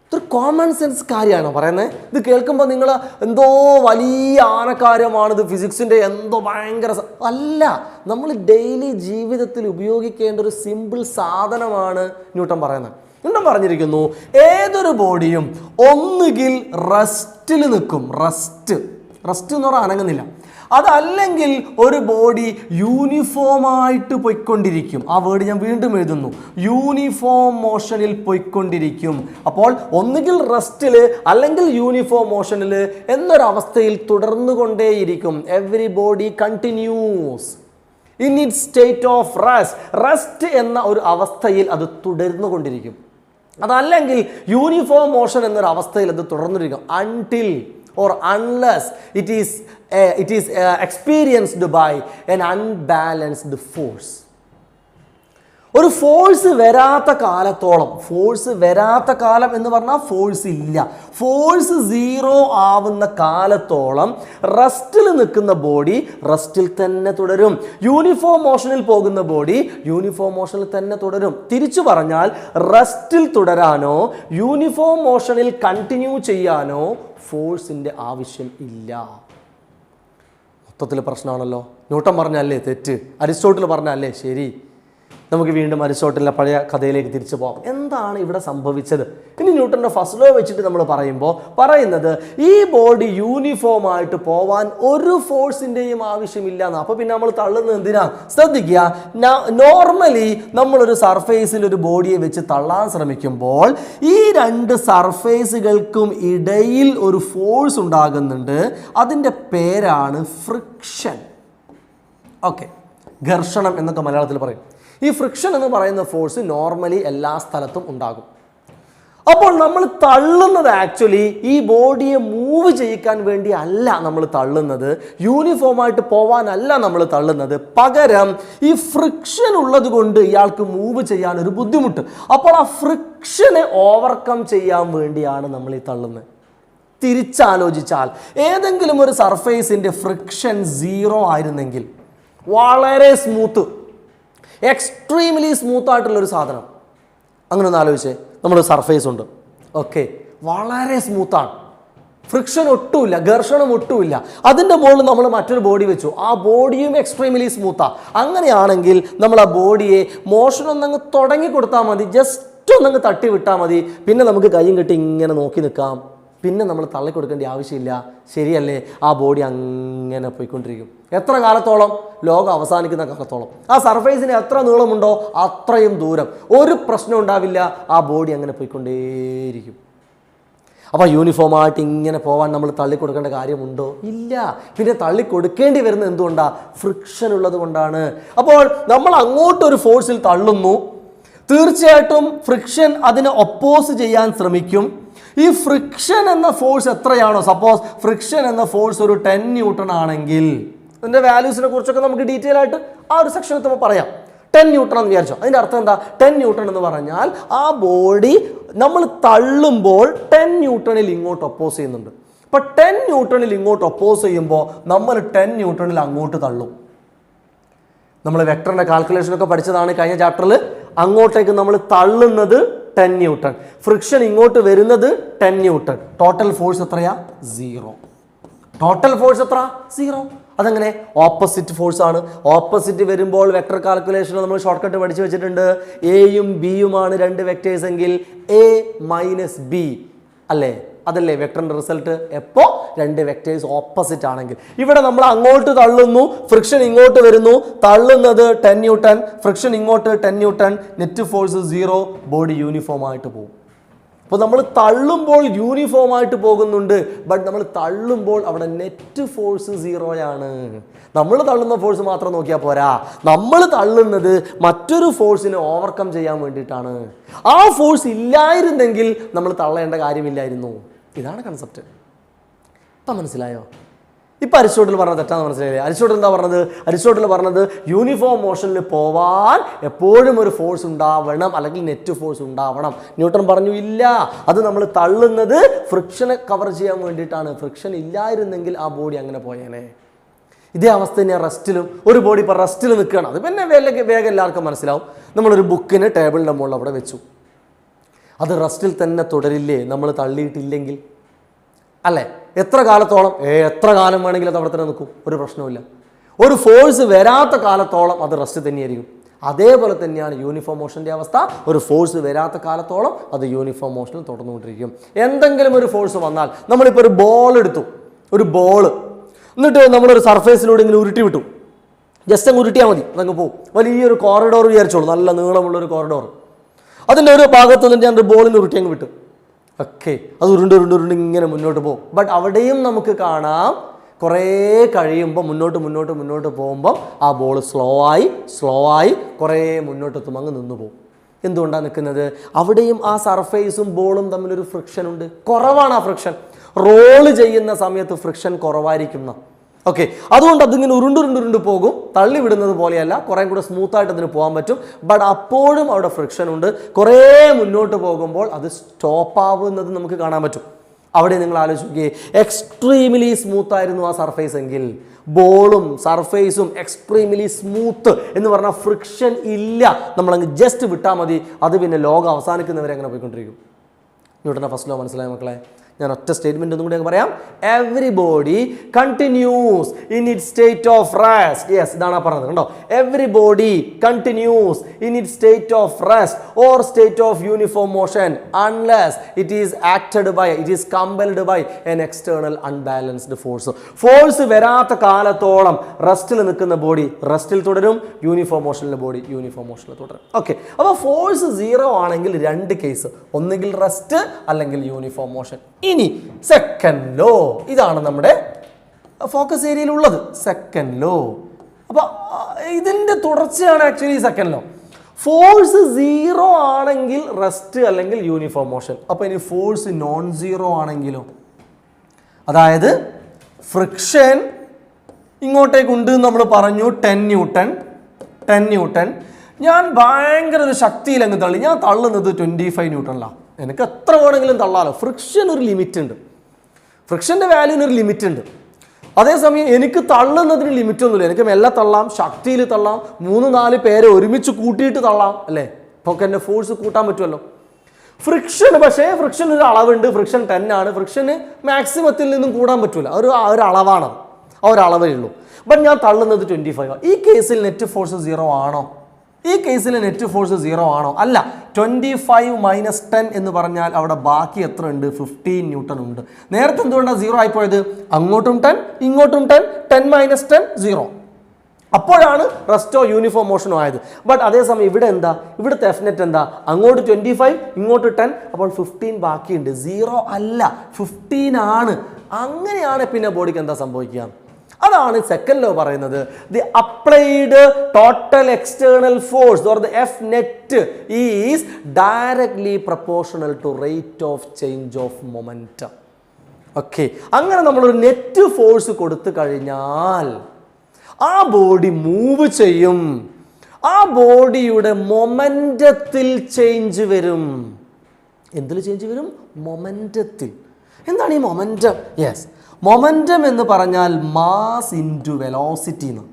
ഇതൊരു കോമൺ സെൻസ് കാര്യമാണ് പറയുന്നത്. ഇത് കേൾക്കുമ്പോൾ നിങ്ങൾ എന്തോ വലിയ ആനക്കാര്യമാണ്, ഇത് ഫിസിക്സിൻ്റെ എന്തോ ഭയങ്കര അല്ല. നമ്മൾ ഡെയിലി ജീവിതത്തിൽ ഉപയോഗിക്കേണ്ട ഒരു സിമ്പിൾ സാധനമാണ് ന്യൂട്ടൺ പറയുന്നത്. ന്യൂട്ടൺ പറഞ്ഞിരിക്കുന്നു ഏതൊരു ബോഡിയും ഒന്നുകിൽ റെസ്റ്റിൽ നിൽക്കും, റെസ്റ്റ് എന്ന് പറഞ്ഞാൽ അനങ്ങുന്നില്ല, അതല്ലെങ്കിൽ ഒരു ബോഡി യൂണിഫോമായിട്ട് പൊയ്ക്കൊണ്ടിരിക്കും. ആ വേർഡ് ഞാൻ വീണ്ടും എഴുതുന്നു, യൂണിഫോം മോഷനിൽ പൊയ്ക്കൊണ്ടിരിക്കും. അപ്പോൾ ഒന്നുകിൽ റെസ്റ്റിൽ അല്ലെങ്കിൽ യൂണിഫോം മോഷനിൽ എന്നൊരവസ്ഥയിൽ തുടർന്നുകൊണ്ടേയിരിക്കും. Every body continues in it state of rest എന്ന ഒരു അവസ്ഥയിൽ അത് തുടർന്നുകൊണ്ടിരിക്കും. അതല്ലെങ്കിൽ യൂണിഫോം മോഷൻ എന്നൊരു അവസ്ഥയിൽ അത് തുടർന്നിരിക്കും. Until or unless it is experienced by an unbalanced force. ഒരു ഫോഴ്സ് വരാത്ത കാലത്തോളം, ഫോഴ്സ് വരാത്ത കാലം എന്ന് പറഞ്ഞാൽ ഫോഴ്സ് ഇല്ല, ഫോഴ്സ് സീറോ ആവുന്ന കാലത്തോളം റെസ്റ്റിൽ നിൽക്കുന്ന ബോഡി റെസ്റ്റിൽ തന്നെ തുടരും. യൂണിഫോം മോഷനിൽ പോകുന്ന ബോഡി യൂണിഫോം മോഷനിൽ തന്നെ തുടരും. തിരിച്ചു പറഞ്ഞാൽ റെസ്റ്റിൽ തുടരാനോ യൂണിഫോം മോഷനിൽ കണ്ടിന്യൂ ചെയ്യാനോ ഫോഴ്സിൻ്റെ ആവശ്യം ഇല്ല. മൊത്തത്തിൽ പ്രശ്നമാണല്ലോ. ന്യൂട്ടൺ പറഞ്ഞല്ലേ തെറ്റ്, അരിസ്റ്റോട്ടിൽ പറഞ്ഞല്ലേ ശരി. നമുക്ക് വീണ്ടും അരിസ്റ്റോട്ടിലിൻ്റെ പഴയ കഥയിലേക്ക് തിരിച്ചു പോകാം. എന്താണ് ഇവിടെ സംഭവിച്ചത്? ഇനി ന്യൂട്ടൻ്റെ ഫസ്റ്റ് ലോ വെച്ചിട്ട് നമ്മൾ പറയുന്നത് ഈ ബോഡി യൂണിഫോം ആയിട്ട് പോവാൻ ഒരു ഫോഴ്സിൻ്റെയും ആവശ്യമില്ല എന്ന്. അപ്പോൾ പിന്നെ നമ്മൾ തള്ളുന്നത് എന്തിനാ? ശ്രദ്ധിക്കുക, നോർമലി നമ്മളൊരു സർഫേസിൽ ഒരു ബോഡിയെ വെച്ച് തള്ളാൻ ശ്രമിക്കുമ്പോൾ ഈ രണ്ട് സർഫേസുകൾക്കും ഇടയിൽ ഒരു ഫോഴ്സ് ഉണ്ടാകുന്നുണ്ട്. അതിൻ്റെ പേരാണ് ഫ്രിക്ഷൻ. ഓക്കെ, ഘർഷണം എന്നൊക്കെ മലയാളത്തിൽ പറയും. ഈ ഫ്രിക്ഷൻ എന്ന് പറയുന്ന ഫോഴ്സ് നോർമലി എല്ലാ സ്ഥലത്തും ഉണ്ടാകും. അപ്പോൾ നമ്മൾ തള്ളുന്നത് ആക്ച്വലി ഈ ബോഡിയെ മൂവ് ചെയ്യിക്കാൻ വേണ്ടി അല്ല നമ്മൾ തള്ളുന്നത്, യൂണിഫോമായിട്ട് പോവാനല്ല നമ്മൾ തള്ളുന്നത്. പകരം ഈ ഫ്രിക്ഷൻ ഉള്ളത് കൊണ്ട് ഇയാൾക്ക് മൂവ് ചെയ്യാൻ ഒരു ബുദ്ധിമുട്ട്. അപ്പോൾ ആ ഫ്രിക്ഷനെ ഓവർകം ചെയ്യാൻ വേണ്ടിയാണ് നമ്മൾ ഈ തള്ളുന്നത്. തിരിച്ചാലോചിച്ചാൽ ഏതെങ്കിലും ഒരു സർഫേസിൻ്റെ ഫ്രിക്ഷൻ 0 ആയിരുന്നെങ്കിൽ, വളരെ സ്മൂത്ത്, എക്സ്ട്രീംലി സ്മൂത്ത് ആയിട്ടുള്ളൊരു സാധനം, അങ്ങനെ ഒന്ന് ആലോചിച്ചേ. നമ്മുടെ സർഫേസ് ഉണ്ട്, ഓക്കെ, വളരെ സ്മൂത്താണ്, ഫ്രിക്ഷൻ ഒട്ടുമില്ല, ഘർഷണം ഒട്ടുമില്ല. അതിൻ്റെ മുകളിൽ നമ്മൾ മറ്റൊരു ബോഡി വെച്ചു, ആ ബോഡിയും എക്സ്ട്രീംലി സ്മൂത്താണ്. അങ്ങനെയാണെങ്കിൽ നമ്മൾ ആ ബോഡിയെ മോഷൻ ഒന്നങ്ങ് തുടങ്ങി കൊടുത്താൽ മതി, ജസ്റ്റ് ഒന്നങ്ങ് തട്ടി വിട്ടാൽ മതി. പിന്നെ നമുക്ക് കൈയും കെട്ടി ഇങ്ങനെ നോക്കി നിൽക്കാം, പിന്നെ നമ്മൾ തള്ളിക്കൊടുക്കേണ്ട ആവശ്യമില്ല. ശരിയല്ലേ? ആ ബോഡി അങ്ങനെ പോയിക്കൊണ്ടിരിക്കും. എത്ര കാലത്തോളം? ലോകം അവസാനിക്കുന്ന കാലത്തോളം. ആ സർഫേസിന് എത്ര നീളമുണ്ടോ അത്രയും ദൂരം, ഒരു പ്രശ്നം ഉണ്ടാവില്ല. ആ ബോഡി അങ്ങനെ പോയിക്കൊണ്ടേയിരിക്കും. അപ്പോൾ യൂണിഫോമായിട്ട് ഇങ്ങനെ പോകാൻ നമ്മൾ തള്ളിക്കൊടുക്കേണ്ട കാര്യമുണ്ടോ? ഇല്ല. പിന്നെ തള്ളിക്കൊടുക്കേണ്ടി വരുന്നത് എന്തുകൊണ്ടാണ്? ഫ്രിക്ഷൻ ഉള്ളത് കൊണ്ടാണ്. അപ്പോൾ നമ്മൾ അങ്ങോട്ടൊരു ഫോഴ്സിൽ തള്ളുന്നു, തീർച്ചയായിട്ടും ഫ്രിക്ഷൻ അതിനെ ഒപ്പോസ് ചെയ്യാൻ ശ്രമിക്കും. ഈ ഫ്രിക്ഷൻ എന്ന ഫോഴ്സ് എത്രയാണോ, സപ്പോസ് ഫ്രിക്ഷൻ എന്ന ഫോഴ്സ് ഒരു 10 ന്യൂട്ടൺ ആണെങ്കിൽ, അതിൻ്റെ വാല്യൂസിനെ കുറിച്ചൊക്കെ നമുക്ക് ഡീറ്റെയിൽ ആയിട്ട് ആ ഒരു സെക്ഷനിൽ നമ്മൾ പറയാം. 10 ന്യൂട്ടൺ എന്ന് വിചാരിച്ചോ, അതിൻ്റെ അർത്ഥം എന്താ? 10 ന്യൂട്ടൺ എന്ന് പറഞ്ഞാൽ ആ ബോഡി നമ്മൾ തള്ളുമ്പോൾ 10 ന്യൂട്ടണിൽ ഇങ്ങോട്ട് ഒപ്പോസ് ചെയ്യുന്നുണ്ട്. അപ്പോൾ 10 ന്യൂട്ടണിൽ ഇങ്ങോട്ട് ഒപ്പോസ് ചെയ്യുമ്പോൾ നമ്മൾ 10 ന്യൂട്ടണിൽ അങ്ങോട്ട് തള്ളും. നമ്മൾ വെക്ടറിൻ്റെ കാൽക്കുലേഷനൊക്കെ പഠിച്ചതാണ് കഴിഞ്ഞ ചാപ്റ്ററിൽ. അങ്ങോട്ടേക്ക് നമ്മൾ തള്ളുന്നത് 10 ന്യൂട്ടൺ, ഫ്രിക്ഷൻ ഇങ്ങോട്ട് വരുന്നത് 10 ന്യൂട്ടൺ. ടോട്ടൽ ഫോഴ്സ് എത്രയാ? 0. ടോട്ടൽ ഫോഴ്സ് എത്ര? 0. അതെങ്ങനെ? ഓപ്പോസിറ്റ് ഫോഴ്സ് ആണ്. ഓപ്പോസിറ്റ് വരുമ്പോൾ വെക്ടർ കാൽക്കുലേഷൻ നമ്മൾ ഷോർട്ട് കട്ട് പഠിച്ചു വെച്ചിട്ടുണ്ട്. എയും ബിയുമാണ് 2 വെക്ടേഴ്സ് എങ്കിൽ A - B അല്ലേ? അതല്ലേ വെക്ടറിൻ്റെ റിസൾട്ട്? എപ്പോൾ 2 വെക്ടേഴ്സ് ഓപ്പോസിറ്റ് ആണെങ്കിൽ. ഇവിടെ നമ്മൾ അങ്ങോട്ട് തള്ളുന്നു, ഫ്രിക്ഷൻ ഇങ്ങോട്ട് വരുന്നു, തള്ളുന്നത് 10 ന്യൂട്ടൺ, ഫ്രിക്ഷൻ ഇങ്ങോട്ട് 10 newton, net force 0, body uniform ആയിട്ട് പോകും. അപ്പോൾ നമ്മൾ തള്ളുമ്പോൾ യൂണിഫോം ആയിട്ട് പോകുന്നുണ്ട്, ബട്ട് നമ്മൾ തള്ളുമ്പോൾ അവിടെ നെറ്റ് ഫോഴ്സ് 0 നമ്മൾ തള്ളുന്ന ഫോഴ്സ് മാത്രം നോക്കിയാൽ പോരാ, നമ്മൾ തള്ളുന്നത് മറ്റൊരു ഫോഴ്സിനെ ഓവർകം ചെയ്യാൻ വേണ്ടിയിട്ടാണ്. ആ ഫോഴ്സ് ഇല്ലായിരുന്നെങ്കിൽ നമ്മൾ തള്ളേണ്ട കാര്യമില്ലായിരുന്നു. ഇതാണ് കൺസെപ്റ്റ്. ഇപ്പം മനസ്സിലായോ? ഇപ്പം അരിസ്റ്റോട്ടിൽ പറഞ്ഞത് തെറ്റാന്ന് മനസ്സിലായില്ലേ? അരിസ്റ്റോട്ടിൽ എന്താ പറഞ്ഞത്? അരിസ്റ്റോട്ടിൽ പറഞ്ഞത് യൂണിഫോം മോഷനിൽ പോവാൻ എപ്പോഴും ഒരു ഫോഴ്സ് ഉണ്ടാവണം, അല്ലെങ്കിൽ നെറ്റ് ഫോഴ്സ് ഉണ്ടാവണം. ന്യൂട്ടൺ പറഞ്ഞു ഇല്ല, അത് നമ്മൾ തള്ളുന്നത് ഫ്രിക്ഷനെ കവർ ചെയ്യാൻ വേണ്ടിയിട്ടാണ്. ഫ്രിക്ഷൻ ഇല്ലായിരുന്നെങ്കിൽ ആ ബോഡി അങ്ങനെ പോയേനെ. ഇതേ അവസ്ഥ തന്നെയാണ് റെസ്റ്റിലും. ഒരു ബോഡി ഇപ്പോൾ റെസ്റ്റിൽ നിൽക്കുകയാണ്, അത് പിന്നെ വേഗം എല്ലാവർക്കും മനസ്സിലാവും. നമ്മളൊരു ബുക്കിന് ടേബിളിൻ്റെ മുകളിൽ അവിടെ വെച്ചു, അത് റെസ്റ്റിൽ തന്നെ തുടരില്ലേ നമ്മൾ തള്ളിയിട്ടില്ലെങ്കിൽ? അല്ലേ? എത്ര കാലത്തോളം? എത്ര കാലം വേണമെങ്കിലും അത് അവിടെ തന്നെ നിൽക്കും, ഒരു പ്രശ്നവുമില്ല. ഒരു ഫോഴ്സ് വരാത്ത കാലത്തോളം അത് റെസ്റ്റ് തന്നെയായിരിക്കും. അതേപോലെ തന്നെയാണ് യൂണിഫോം മോഷൻ്റെ അവസ്ഥ. ഒരു ഫോഴ്സ് വരാത്ത കാലത്തോളം അത് യൂണിഫോം മോഷനിൽ തുടർന്നുകൊണ്ടിരിക്കും. എന്തെങ്കിലും ഒരു ഫോഴ്സ് വന്നാൽ, നമ്മളിപ്പോൾ ഒരു ബോൾ എടുത്തു, ഒരു ബോൾ, എന്നിട്ട് നമ്മളൊരു സർഫേസിലൂടെ ഇങ്ങനെ ഉരുട്ടി വിട്ടു, ജസ്റ്റ് അങ്ങ് ഉരുട്ടിയാൽ മതി, അതങ്ങ് പോകും. വലിയൊരു കോറിഡോർ വിചാരിച്ചോളൂ, നല്ല നീളമുള്ളൊരു കോറിഡോർ. അതിൻ്റെ ഒരു ഭാഗത്ത് നിന്നിട്ട് ഞാൻ ബോളിന് ഉരുട്ടി അങ്ങ് വിട്ടു, ഓക്കെ, അത് ഉരുണ്ട് ഇങ്ങനെ മുന്നോട്ട് പോകും. ബട്ട് അവിടെയും നമുക്ക് കാണാം, കുറേ കഴിയുമ്പോൾ മുന്നോട്ട് പോകുമ്പം ആ ബോൾ സ്ലോ ആയി കുറേ മുന്നോട്ടെത്തും, അങ്ങ് നിന്ന് പോകും. എന്തുകൊണ്ടാണ് നിൽക്കുന്നത്? അവിടെയും ആ സർഫേസും ബോളും തമ്മിലൊരു ഫ്രിക്ഷൻ ഉണ്ട്, കുറവാണ് ആ ഫ്രിക്ഷൻ. റോള് ചെയ്യുന്ന സമയത്ത് ഫ്രിക്ഷൻ കുറവായിരിക്കും. ഓക്കെ, അതുകൊണ്ട് അതിങ്ങനെ ഉരുണ്ട് പോകും. തള്ളി വിടുന്നത് പോലെയല്ല, കുറേ കൂടെ സ്മൂത്തായിട്ട് അതിന് പോകാൻ പറ്റും. ബട്ട് അപ്പോഴും അവിടെ ഫ്രിക്ഷൻ ഉണ്ട്. കുറേ മുന്നോട്ട് പോകുമ്പോൾ അത് സ്റ്റോപ്പ് ആവുന്നത് നമുക്ക് കാണാൻ പറ്റും. അവിടെ നിങ്ങൾ ആലോചിക്കുകയെ, എക്സ്ട്രീംലി സ്മൂത്ത് ആയിരുന്നു ആ സർഫേസ് എങ്കിൽ, ബോളും സർഫേസും എക്സ്ട്രീംലി സ്മൂത്ത് എന്ന് പറഞ്ഞാൽ ഫ്രിക്ഷൻ ഇല്ല, നമ്മളങ്ങ് ജസ്റ്റ് വിട്ടാൽ മതി, അത് പിന്നെ ലോകം അവസാനിക്കുന്നവരെ അങ്ങനെ പോയിക്കൊണ്ടിരിക്കും. ന്യൂട്ടൻ്റെ ഫസ്റ്റ് ലോ മനസ്സിലായ മക്കളെ? ഞാൻ ഒറ്റ സ്റ്റേറ്റ്മെന്റ് ഒന്നും കൂടി പറയാം. Every body continues in it state of rest. Yes, ഇതാണ് പറഞ്ഞത്, കണ്ടോ? Every body continues in it state of rest or state of uniform motion unless it is compelled by an external unbalanced force. Force വരാത്ത കാലത്തോളം റെസ്റ്റിൽ നിൽക്കുന്ന body റെസ്റ്റിൽ തുടരും, uniform മോഷനിലെ ബോഡി യൂണിഫോം മോഷനിൽ തുടരും. ഓക്കെ, അപ്പോൾ ഫോഴ്സ് 0 ആണെങ്കിൽ 2 കേസ്, ഒന്നുകിൽ റെസ്റ്റ് അല്ലെങ്കിൽ യൂണിഫോം മോഷൻ. ഇനി സെക്കൻഡ് ലോ, ഇതാണ് നമ്മുടെ ഫോക്കസ് ഏരിയയിലുള്ളത്, സെക്കൻഡ് ലോ. അപ്പോൾ ഇതിൻ്റെ തുടർച്ചയാണ് ആക്ച്വലി സെക്കൻഡ് ലോ. ഫോഴ്സ് 0 ആണെങ്കിൽ റെസ്റ്റ് അല്ലെങ്കിൽ യൂണിഫോം മോഷൻ. അപ്പോൾ ഇനി ഫോഴ്സ് നോൺ സീറോ ആണെങ്കിലോ, അതായത് ഫ്രിക്ഷൻ ഇങ്ങോട്ടേക്കുണ്ട് നമ്മൾ പറഞ്ഞു 10 ന്യൂട്ടൺ. ഞാൻ ഭയങ്കര ഒരു ശക്തിയിൽ അങ്ങ് തള്ളി, ഞാൻ തള്ളുന്നത് 25 ന്യൂട്ടണിലാണ്. എനിക്ക് എത്ര വേണമെങ്കിലും തള്ളാലോ. ഫ്രിക്ഷൻ ഒരു ലിമിറ്റ് ഉണ്ട്, ഫ്രിക്ഷൻ്റെ വാല്യൂവിന് ഒരു ലിമിറ്റ് ഉണ്ട്. അതേസമയം എനിക്ക് തള്ളുന്നതിന് ലിമിറ്റ് ഒന്നുമില്ല. എനിക്ക് മെല്ലെ തള്ളാം, ശക്തിയിൽ തള്ളാം, 3-4 പേരെ ഒരുമിച്ച് കൂട്ടിയിട്ട് തള്ളാം, അല്ലേ? അപ്പോൾ എൻ്റെ ഫോഴ്സ് കൂട്ടാൻ പറ്റുമല്ലോ. ഫ്രിക്ഷൻ പക്ഷേ ഫ്രിക്ഷൻ ഒരു അളവുണ്ട്. ഫ്രിക്ഷൻ 10 ആണ്. ഫ്രിക്ഷന് മാക്സിമത്തിൽ നിന്നും കൂടാൻ പറ്റില്ല, ഒരു അളവാണ്, ആ ഒരു അളവേ ഉള്ളൂ. ബട്ട് ഞാൻ തള്ളുന്നത് 25. ഈ കേസിൽ നെറ്റ് ഫോഴ്സ് 0 ആണോ? ഈ കേസിൽ നെറ്റ് ഫോഴ്സ് 0 ആണോ? അല്ല. 25 - 10 എന്ന് പറഞ്ഞാൽ അവിടെ ബാക്കി എത്ര ഉണ്ട്? 15 ന്യൂട്ടൺ ഉണ്ട്. നേരത്തെ എന്തുകൊണ്ടാണ് 0 ആയിപ്പോയത്? അങ്ങോട്ടും 10 ഇങ്ങോട്ടും 10, 10 - 10 0. അപ്പോഴാണ് റെസ്റ്റോ യൂണിഫോം മോഷനോ ആയത്. ബട്ട് അതേസമയം ഇവിടെ എന്താ? ഇവിടുത്തെ എഫ് നെറ്റ് എന്താ? അങ്ങോട്ട് 25 ഇങ്ങോട്ട് 10, അപ്പോൾ 15 ബാക്കിയുണ്ട്. 0 അല്ല, 15 ആണ്. അങ്ങനെയാണ് പിന്നെ ബോഡിക്ക് എന്താ സംഭവിക്കുക? അതാണ് സെക്കൻഡ് ലോ പറയുന്നത്. The applied total external force or the F net is directly proportional to rate of change of momentum. Okay, അങ്ങനെ നമ്മളൊരു നെറ്റ് ഫോഴ്സ് കൊടുത്തു കഴിഞ്ഞാൽ ആ ബോഡി മൂവ് ചെയ്യും. ആ ബോഡിയുടെ മൊമെന്റത്തിൽ ചേഞ്ച് വരും. എന്തിൽ ചേഞ്ച് വരും? മൊമെന്റത്തിൽ. എന്താണ് ഈ മൊമെന്റം? യെസ്, മൊമെന്റം എന്ന് പറഞ്ഞാൽ മാസ് ഇൻറ്റു വെലോസിറ്റി എന്ന്.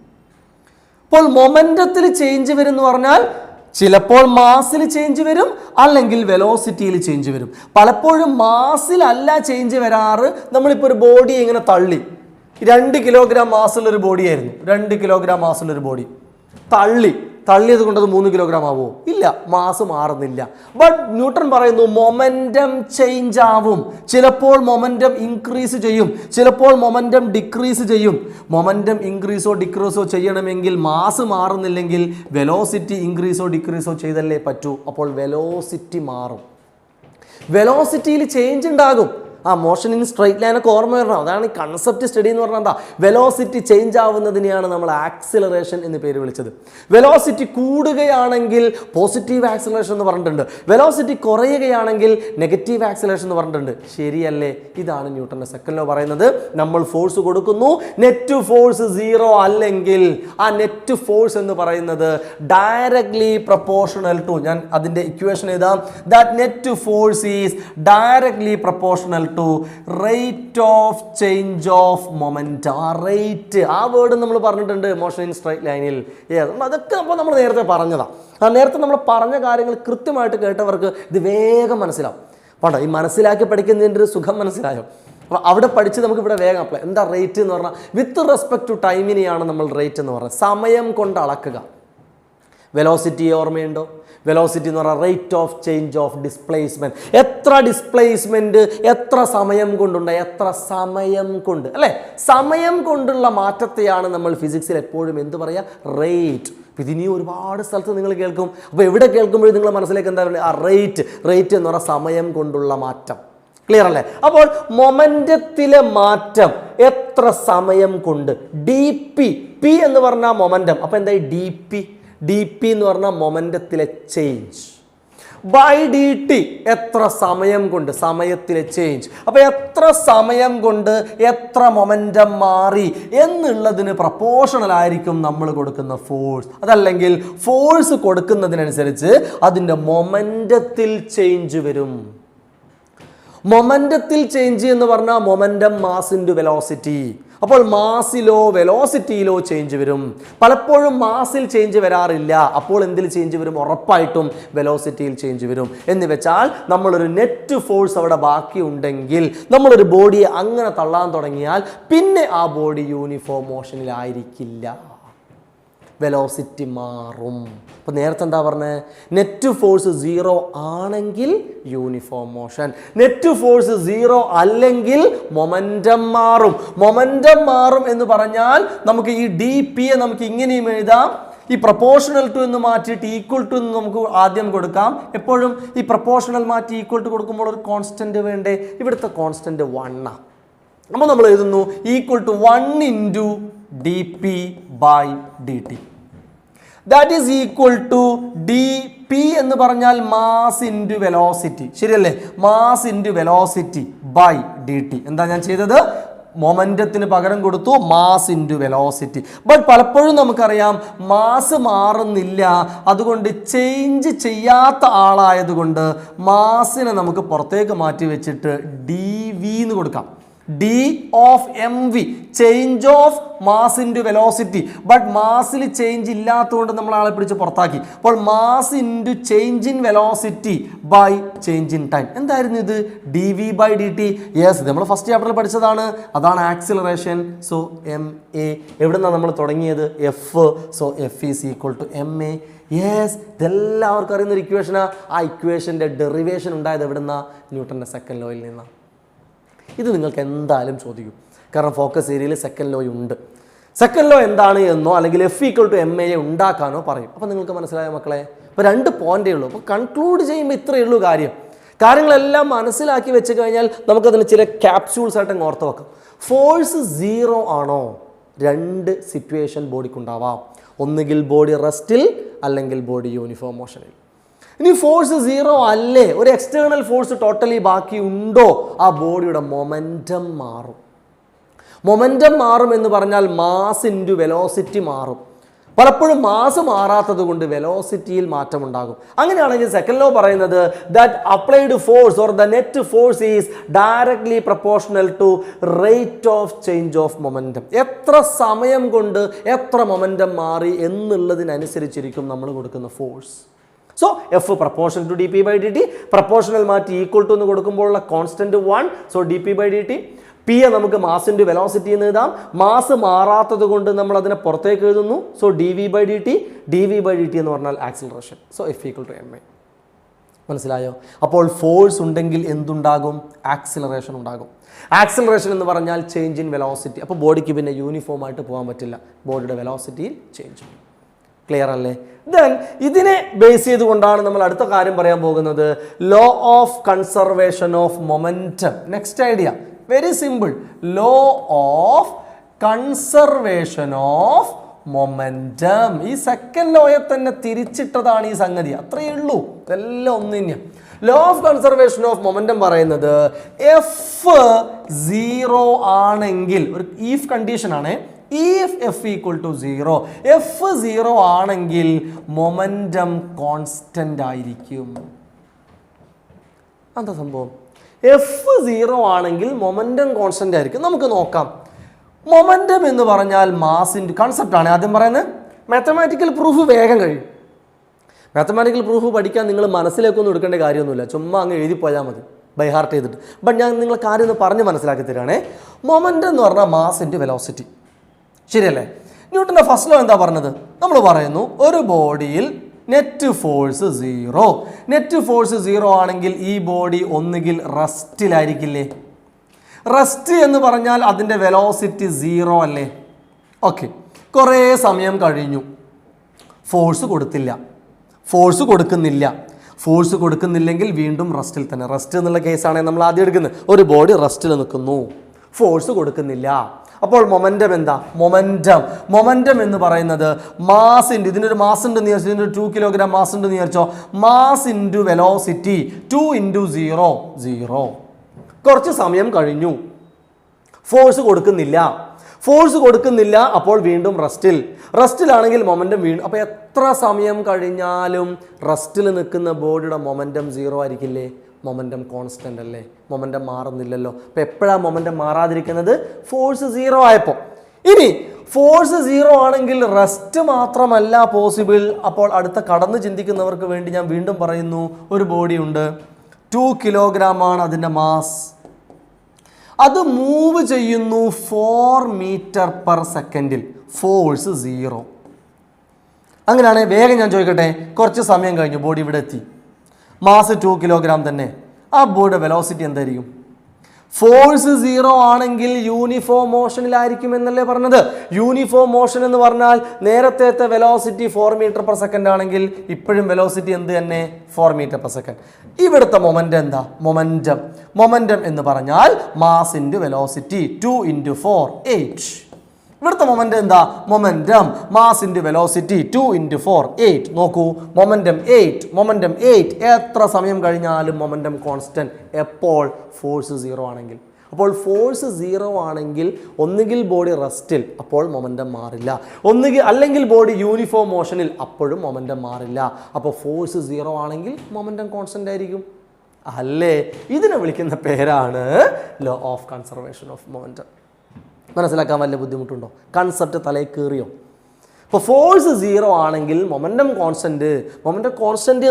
അപ്പോൾ മൊമെന്റത്തിൽ ചേഞ്ച് വരും എന്ന് പറഞ്ഞാൽ ചിലപ്പോൾ മാസിൽ ചേഞ്ച് വരും, അല്ലെങ്കിൽ വെലോസിറ്റിയിൽ ചേഞ്ച് വരും. പലപ്പോഴും മാസിലല്ല ചേഞ്ച് വരാറ്. നമ്മളിപ്പോൾ ഒരു ബോഡി ഇങ്ങനെ തള്ളി, 2 കിലോഗ്രാം മാസുള്ളൊരു ബോഡിയായിരുന്നു, 2 കിലോഗ്രാം മാസുള്ളൊരു ബോഡി തള്ളിയത് കൊണ്ട് അത് 3 കിലോഗ്രാം ആവുമോ? ഇല്ല, മാസ് മാറുന്നില്ല. ബട്ട് ന്യൂട്ടൺ പറയുന്നു മൊമെന്റം ചേഞ്ച് ആവും. ചിലപ്പോൾ മൊമെന്റം ഇൻക്രീസ് ചെയ്യും, ചിലപ്പോൾ മൊമെന്റം ഡിക്രീസ് ചെയ്യും. മൊമെന്റം ഇൻക്രീസോ ഡിക്രീസോ ചെയ്യണമെങ്കിൽ മാസ് മാറുന്നില്ലെങ്കിൽ വെലോസിറ്റി ഇൻക്രീസോ ഡിക്രീസോ ചെയ്തല്ലേ പറ്റൂ. അപ്പോൾ വെലോസിറ്റി മാറും, വെലോസിറ്റിയിൽ ചേഞ്ച് ഉണ്ടാകും. മോഷൻ ഇൻ സ്ട്രൈറ്റ് ലൈനൊക്കെ ഓർമ്മ വരണം. അതാണ് ഈ കൺസെപ്റ്റ് സ്റ്റഡി എന്ന് പറഞ്ഞാൽ എന്താ? വെലോസിറ്റി ചേഞ്ച് ആവുന്നതിനെയാണ് നമ്മൾ ആക്സിലറേഷൻ എന്ന് പേര് വിളിച്ചത്. വെലോസിറ്റി കൂടുകയാണെങ്കിൽ പോസിറ്റീവ് ആക്സിലറേഷൻ എന്ന് പറഞ്ഞിട്ടുണ്ട്, വെലോസിറ്റി കുറയുകയാണെങ്കിൽ നെഗറ്റീവ് ആക്സിലറേഷൻ എന്ന് പറഞ്ഞിട്ടുണ്ട്. ശരിയല്ലേ? ഇതാണ് ന്യൂട്ടന്റെ സെക്കൻഡ് ലോ പറയുന്നത്. നമ്മൾ ഫോഴ്സ് കൊടുക്കുന്നു, നെറ്റ് ഫോഴ്സ് 0 അല്ലെങ്കിൽ ആ നെറ്റ് ഫോഴ്സ് എന്ന് പറയുന്നത് ഡയറക്ട്ലി പ്രൊപ്പോർഷണൽ ടു, ഞാൻ അതിന്റെ ഇക്വേഷൻ എഴുതാം, that net force is directly proportional to rate of change of momentum. ആ റേറ്റ്, ആ വേർഡ് നമ്മൾ പറഞ്ഞിട്ടുണ്ട് മോഷൻ ഇൻ സ്ട്രൈറ്റ് ലൈനിൽ. അതൊക്കെ അപ്പോൾ നമ്മൾ നേരത്തെ പറഞ്ഞതാണ്. നേരത്തെ നമ്മൾ പറഞ്ഞ കാര്യങ്ങൾ കൃത്യമായിട്ട് കേട്ടവർക്ക് ഇത് വേഗം മനസ്സിലാവും. വേണ്ട, ഈ മനസ്സിലാക്കി പഠിക്കുന്നതിൻ്റെ ഒരു സുഖം മനസ്സിലായോ? അപ്പോൾ അവിടെ പഠിച്ച് നമുക്ക് ഇവിടെ വേഗം അപ്ലൈ. എന്താ റേറ്റ് എന്ന് പറഞ്ഞാൽ വിത്ത് റെസ്പെക്ട് ടു ടൈമിനെയാണ് നമ്മൾ റേറ്റ് എന്ന് പറയുന്നത്. സമയം കൊണ്ട് അളക്കുക. വെലോസിറ്റി ഓർമ്മയുണ്ടോ? വെലോസിറ്റി എന്ന് പറഞ്ഞാൽ rate of change of displacement. എത്ര ഡിസ്പ്ലേസ്മെന്റ് എത്ര സമയം കൊണ്ടുണ്ട്, എത്ര സമയം കൊണ്ട്, അല്ലേ? സമയം കൊണ്ടുള്ള മാറ്റത്തെയാണ് നമ്മൾ ഫിസിക്സിൽ എപ്പോഴും എന്ത് പറയുക? റേറ്റ്. ഇതിനി ഒരുപാട് സ്ഥലത്ത് നിങ്ങൾ കേൾക്കും. അപ്പോൾ എവിടെ കേൾക്കുമ്പോഴും നിങ്ങളുടെ മനസ്സിലേക്ക് എന്താ പറയുക? ആ റേറ്റ് എന്ന് പറഞ്ഞാൽ സമയം കൊണ്ടുള്ള മാറ്റം. ക്ലിയർ അല്ലേ? അപ്പോൾ മൊമെന്റത്തിലെ മാറ്റം എത്ര സമയം കൊണ്ട്. ഡി പി എന്ന് പറഞ്ഞാൽ മൊമെന്റം. അപ്പോൾ എന്തായി? ഡി പി എന്ന് പറഞ്ഞാൽ മൊമെന്റത്തിലെ ചേഞ്ച്. ബൈ ഡി ടി എത്ര സമയം കൊണ്ട്, സമയത്തിലെ ചേഞ്ച്. അപ്പോൾ എത്ര സമയം കൊണ്ട് എത്ര മൊമെന്റം മാറി എന്നുള്ളതിന് പ്രപ്പോർഷണൽ ആയിരിക്കും നമ്മൾ കൊടുക്കുന്ന ഫോഴ്സ്. അതല്ലെങ്കിൽ ഫോഴ്സ് കൊടുക്കുന്നതിനനുസരിച്ച് അതിൻ്റെ മൊമെന്റത്തിൽ ചേഞ്ച് വരും. മൊമെന്റത്തിൽ ചേഞ്ച് എന്ന് പറഞ്ഞാൽ മൊമെന്റം മാസ് ഇൻറ്റു വെലോസിറ്റി. അപ്പോൾ മാസിലോ വെലോസിറ്റിയിലോ ചേഞ്ച് വരും. പലപ്പോഴും മാസിൽ ചേഞ്ച് വരാറില്ല. അപ്പോൾ എന്തിൽ ചേഞ്ച് വരും? ഉറപ്പായിട്ടും വെലോസിറ്റിയിൽ ചേഞ്ച് വരും. എന്ന് വെച്ചാൽ നമ്മളൊരു നെറ്റ് ഫോഴ്സ് അവിടെ ബാക്കി ഉണ്ടെങ്കിൽ നമ്മളൊരു ബോഡിയെ അങ്ങനെ തള്ളാൻ തുടങ്ങിയാൽ പിന്നെ ആ ബോഡി യൂണിഫോം മോഷനിലായിരിക്കില്ല, വെലോസിറ്റി മാറും. അപ്പോൾ നേരത്തെ എന്താ പറഞ്ഞത്? നെറ്റ് ഫോഴ്സ് 0 ആണെങ്കിൽ യൂണിഫോം മോഷൻ, നെറ്റ് ഫോഴ്സ് 0 അല്ലെങ്കിൽ മൊമെന്റം മാറും. മൊമെന്റം മാറും എന്ന് പറഞ്ഞാൽ നമുക്ക് ഈ ഡി പിയെ നമുക്ക് ഇങ്ങനെയും എഴുതാം. ഈ പ്രൊപ്പോർഷണൽ ടു എന്ന് മാറ്റിയിട്ട് ഈക്വൽ ടു എന്ന് നമുക്ക് ആദ്യം കൊടുക്കാം. എപ്പോഴും ഈ പ്രൊപ്പോർഷണൽ മാറ്റി ഈക്വൽ ടു കൊടുക്കുമ്പോൾ ഒരു കോൺസ്റ്റന്റ് വേണ്ടേ? ഇവിടുത്തെ കോൺസ്റ്റന്റ് 1 ആണ്. അപ്പോൾ നമ്മൾ എഴുതുന്നു equal to 1 into dp by dt. That is equal to D P എന്ന് പറഞ്ഞാൽ മാസ് ഇൻറ്റു വെലോസിറ്റി, ശരിയല്ലേ? Mass into velocity by D T. എന്താ ഞാൻ ചെയ്തത്? മൊമെന്റത്തിന് പകരം കൊടുത്തു മാസ് ഇൻറ്റു വെലോസിറ്റി. ബട്ട് പലപ്പോഴും നമുക്കറിയാം മാസ് മാറുന്നില്ല, അതുകൊണ്ട് ചേഞ്ച് ചെയ്യാത്ത ആളായതുകൊണ്ട് മാസിനെ നമുക്ക് പുറത്തേക്ക് മാറ്റി വെച്ചിട്ട് ഡി വി എന്ന് കൊടുക്കാം. D of M V, change of mass into velocity. But മാസിൽ ചേഞ്ച് ഇല്ലാത്തതുകൊണ്ട് നമ്മൾ ആളെ പിടിച്ച് പുറത്താക്കി. അപ്പോൾ mass into change in velocity by change in time. എന്തായിരുന്നു ഇത്? D V by D T. Yes, നമ്മൾ ഫസ്റ്റ് ചാപ്റ്ററിൽ പഠിച്ചതാണ്. അതാണ് ആക്സിലറേഷൻ. So M A. എവിടെ നിന്നാണ് നമ്മൾ തുടങ്ങിയത്? F. So F is equal to M A. Yes, ഇതെല്ലാവർക്കും അറിയുന്ന ഒരു ഇക്വേഷനാണ്. ആ ഇക്വേഷൻ്റെ ഡെറിവേഷൻ ഉണ്ടായത് എവിടെ നിന്നാണ്? ന്യൂട്ടൻ്റെ സെക്കൻഡ് ലോയിൽ നിന്നാണ്. ഇത് നിങ്ങൾക്ക് എന്തായാലും ചോദിക്കും, കാരണം ഫോക്കസ് ഏരിയയിൽ സെക്കൻഡ് ലോ ഉണ്ട്. സെക്കൻഡ് ലോ എന്താണ് എന്നോ അല്ലെങ്കിൽ F equal to M A ഉണ്ടാക്കാനോ പറയും. അപ്പോൾ നിങ്ങൾക്ക് മനസ്സിലായ മക്കളെ? ഇപ്പോൾ 2 പോയിന്റേ ഉള്ളൂ. അപ്പോൾ കൺക്ലൂഡ് ചെയ്യുമ്പോൾ ഇത്രയേ ഉള്ളൂ കാര്യം. കാര്യങ്ങളെല്ലാം മനസ്സിലാക്കി വെച്ച് കഴിഞ്ഞാൽ നമുക്കതിന് ചില ക്യാപ്സ്യൂൾസ് ആയിട്ട് ഓർത്ത് വെക്കാം. ഫോഴ്സ് 0 ആണോ? 2 സിറ്റുവേഷൻ ബോഡിക്കുണ്ടാവാം. ഒന്നുകിൽ ബോഡി റെസ്റ്റിൽ അല്ലെങ്കിൽ ബോഡി യൂണിഫോം മോഷനിൽ. ഇനി ഫോഴ്സ് 0 അല്ലേ, ഒരു എക്സ്റ്റേണൽ ഫോഴ്സ് ടോട്ടലി ബാക്കി ഉണ്ടോ, ആ ബോഡിയുടെ മൊമെൻറ്റം മാറും. മൊമെൻറ്റം മാറും എന്ന് പറഞ്ഞാൽ മാസ് ഇൻറ്റു വെലോസിറ്റി മാറും. പലപ്പോഴും മാസ് മാറാത്തത് കൊണ്ട് വെലോസിറ്റിയിൽ മാറ്റമുണ്ടാകും. അങ്ങനെയാണെങ്കിൽ സെക്കൻഡ് ലോ പറയുന്നത് that applied force or the net force is directly proportional to rate of change of momentum. എത്ര സമയം കൊണ്ട് എത്ര മൊമെൻറ്റം മാറി എന്നുള്ളതിനനുസരിച്ചിരിക്കും നമ്മൾ കൊടുക്കുന്ന force. So F proportion to D P by D T. Proportional മാറ്റി ഈക്വൽ ടു എന്ന് കൊടുക്കുമ്പോഴുള്ള constant 1. So D P by D T. P നമുക്ക് മാസ് ഇൻറ്റു വെലോസിറ്റി എന്ന് എഴുതാം. മാസ് മാറാത്തത് കൊണ്ട് നമ്മൾ അതിനെ പുറത്തേക്ക് എഴുതുന്നു. So D V by D T. D V by D T എന്ന് പറഞ്ഞാൽ acceleration. So F equal to M A. മനസ്സിലായോ? അപ്പോൾ ഫോഴ്സ് ഉണ്ടെങ്കിൽ എന്തുണ്ടാകും? ആക്സിലറേഷൻ ഉണ്ടാകും. ആക്സിലറേഷൻ എന്ന് പറഞ്ഞാൽ ചേഞ്ച് ഇൻ വെലോസിറ്റി. അപ്പോൾ ബോഡിക്ക് പിന്നെ യൂണിഫോം ആയിട്ട് പോകാൻ പറ്റില്ല, ബോഡിയുടെ വെലോസിറ്റിയിൽ ചേഞ്ച്. ക്ലിയർ അല്ലേ? ദെൻ ഇതിനെ ബേസ് ചെയ്തുകൊണ്ടാണ് നമ്മൾ അടുത്ത കാര്യം പറയാൻ പോകുന്നത്, law of conservation of momentum. Next idea very simple. Law of conservation of momentum. ഈ സെക്കൻഡ് ലോയെ തന്നെ തിരിച്ചിട്ടതാണ് ഈ സംഗതി. അത്രയേ ഉള്ളൂ, ഇതെല്ലാം ഒന്ന് തന്നെയാണ്. Law of conservation of momentum പറയുന്നത് എഫ് 0 ആണെങ്കിൽ, ഒരു ഈഫ് കണ്ടീഷൻ ആണ്. If f equal to 0, f 0 ആണെങ്കിൽ മൊമെന്റം കോൺസ്റ്റന്റ് ആയിരിക്കും. എന്താ സംഭവം? എഫ് 0 ആണെങ്കിൽ മൊമെന്റം കോൺസ്റ്റന്റ് ആയിരിക്കും. നമുക്ക് നോക്കാം. മൊമെന്റം എന്ന് പറഞ്ഞാൽ മാസിൻ്റെ കൺസെപ്റ്റ് ആണ് ആദ്യം പറയുന്നത്. മാത്തമാറ്റിക്കൽ പ്രൂഫ് വേഗം കഴിയും. മാത്തമാറ്റിക്കൽ പ്രൂഫ് പഠിക്കാൻ നിങ്ങൾ മനസ്സിലേക്കൊന്നും എടുക്കേണ്ട കാര്യമൊന്നുമില്ല, ചുമ്മാ അങ്ങ് എഴുതി പോയാൽ മതി ബൈ ഹാർട്ട് ചെയ്തിട്ട്. ബട്ട് ഞാൻ നിങ്ങളെ കാര്യം ഒന്ന് പറഞ്ഞ് മനസ്സിലാക്കി തരാണേ. മൊമെന്റം എന്ന് പറഞ്ഞാൽ മാസ് ഇൻറ്റു വെലോസിറ്റി, ശരിയല്ലേ? ന്യൂട്ടൻ്റെ ഫസ്റ്റ് ലോ എന്താ പറഞ്ഞത്? നമ്മൾ പറയുന്നു ഒരു ബോഡിയിൽ നെറ്റ് ഫോഴ്സ് 0. നെറ്റ് ഫോഴ്സ് 0 ആണെങ്കിൽ ഈ ബോഡി ഒന്നുകിൽ റെസ്റ്റിലായിരിക്കില്ലേ? റെസ്റ്റ് എന്ന് പറഞ്ഞാൽ അതിൻ്റെ വെലോസിറ്റി 0 അല്ലേ? ഓക്കെ, കുറേ സമയം കഴിഞ്ഞു, ഫോഴ്സ് കൊടുത്തില്ല, ഫോഴ്സ് കൊടുക്കുന്നില്ല. ഫോഴ്സ് കൊടുക്കുന്നില്ലെങ്കിൽ വീണ്ടും റെസ്റ്റിൽ തന്നെ. റെസ്റ്റ് എന്നുള്ള കേസാണെങ്കിൽ നമ്മൾ ആദ്യം എടുക്കുന്നത്, ഒരു ബോഡി റെസ്റ്റിൽ നിൽക്കുന്നു, ഫോഴ്സ് കൊടുക്കുന്നില്ല. അപ്പോൾ മൊമെന്റം എന്താ? മൊമെന്റം എന്ന് പറയുന്നത് മാസ് ഇൻറ്റു, ഇതിനൊരു മാസ് ഉണ്ട് എന്ന് വിചാരിച്ചോ, ഇതിനൊരു 2 കിലോഗ്രാം മാസ് ഉണ്ട് എന്ന് വിചാരിച്ചോ, മാസ് ഇൻറ്റു വെലോസിറ്റി 2 ഇൻറ്റു 0 0. കുറച്ച് സമയം കഴിഞ്ഞു, ഫോഴ്സ് കൊടുക്കുന്നില്ല, അപ്പോൾ വീണ്ടും റെസ്റ്റിലാണെങ്കിൽ മൊമെന്റം വീണ്ടും. അപ്പോൾ എത്ര സമയം കഴിഞ്ഞാലും റെസ്റ്റിൽ നിൽക്കുന്ന ബോഡിയുടെ മൊമെന്റം 0 ആയിരിക്കില്ലേ? മൊമെന്റം കോൺസ്റ്റന്റ് അല്ലേ? മൊമെന്റം മാറുന്നില്ലല്ലോ. അപ്പോൾ എപ്പോഴാണ് മൊമെന്റം മാറാതിരിക്കുന്നത്? ഫോഴ്സ് 0 ആയപ്പോൾ. ഇനി ഫോഴ്സ് 0 ആണെങ്കിൽ റെസ്റ്റ് മാത്രമല്ല പോസിബിൾ. അപ്പോൾ അടുത്ത കടന്ന് ചിന്തിക്കുന്നവർക്ക് വേണ്ടി ഞാൻ വീണ്ടും പറയുന്നു, ഒരു ബോഡി ഉണ്ട്, 2 കിലോഗ്രാം ആണ് അതിൻ്റെ മാസ്. അത് മൂവ് ചെയ്യുന്നു 4 മീറ്റർ പെർ സെക്കൻഡിൽ, ഫോഴ്സ് 0. അങ്ങനെയാണെങ്കിൽ വേഗം ഞാൻ ചോദിക്കട്ടെ, കുറച്ച് സമയം കഴിഞ്ഞു, ബോഡി ഇവിടെ എത്തി, മാസ് 2 കിലോഗ്രാം തന്നെ, ആ ബോഡിയുടെ വെലോസിറ്റി എന്തായിരിക്കും? ഫോഴ്സ് 0 ആണെങ്കിൽ യൂണിഫോം മോഷനിലായിരിക്കും എന്നല്ലേ പറഞ്ഞത്? യൂണിഫോം മോഷൻ എന്ന് പറഞ്ഞാൽ നേരത്തെ വെലോസിറ്റി 4 മീറ്റർ പെർ സെക്കൻഡ് ആണെങ്കിൽ ഇപ്പോഴും വെലോസിറ്റി എന്ത് തന്നെ? 4 മീറ്റർ പെർ സെക്കൻഡ്. ഇവിടുത്തെ മൊമെന്റം എന്താ? മൊമെന്റം എന്ന് പറഞ്ഞാൽ മാസ് ഇൻറ്റു വെലോസിറ്റി 2 ഇൻറ്റു 4 8. ഇവിടുത്തെ മൊമെന്റം എന്താ? Momentum mass into velocity 2 × 4 8. നോക്കൂ, മൊമെന്റം 8. എത്ര സമയം കഴിഞ്ഞാലും മൊമെന്റം കോൺസ്റ്റന്റ്. എപ്പോൾ? ഫോഴ്സ് 0 ആണെങ്കിൽ. അപ്പോൾ ഫോഴ്സ് 0 ആണെങ്കിൽ ഒന്നുകിൽ ബോഡി റെസ്റ്റിൽ, അപ്പോൾ മൊമെന്റം മാറില്ല. അല്ലെങ്കിൽ ബോഡി യൂണിഫോം മോഷനിൽ, അപ്പോഴും മൊമെന്റം മാറില്ല. അപ്പോൾ ഫോഴ്സ് 0 ആണെങ്കിൽ മൊമെന്റം കോൺസ്റ്റന്റ് ആയിരിക്കും. അല്ലേ? ഇതിനെ വിളിക്കുന്ന പേരാണ് law of conservation of momentum. മനസ്സിലാക്കാൻ വലിയ ബുദ്ധിമുട്ടുണ്ടോ? കൺസെപ്റ്റ് തലയിൽ കയറിയോ? ഇപ്പോൾ ഫോഴ്സ് 0 ആണെങ്കിൽ മൊമെന്റം കോൺസ്റ്റന്റ്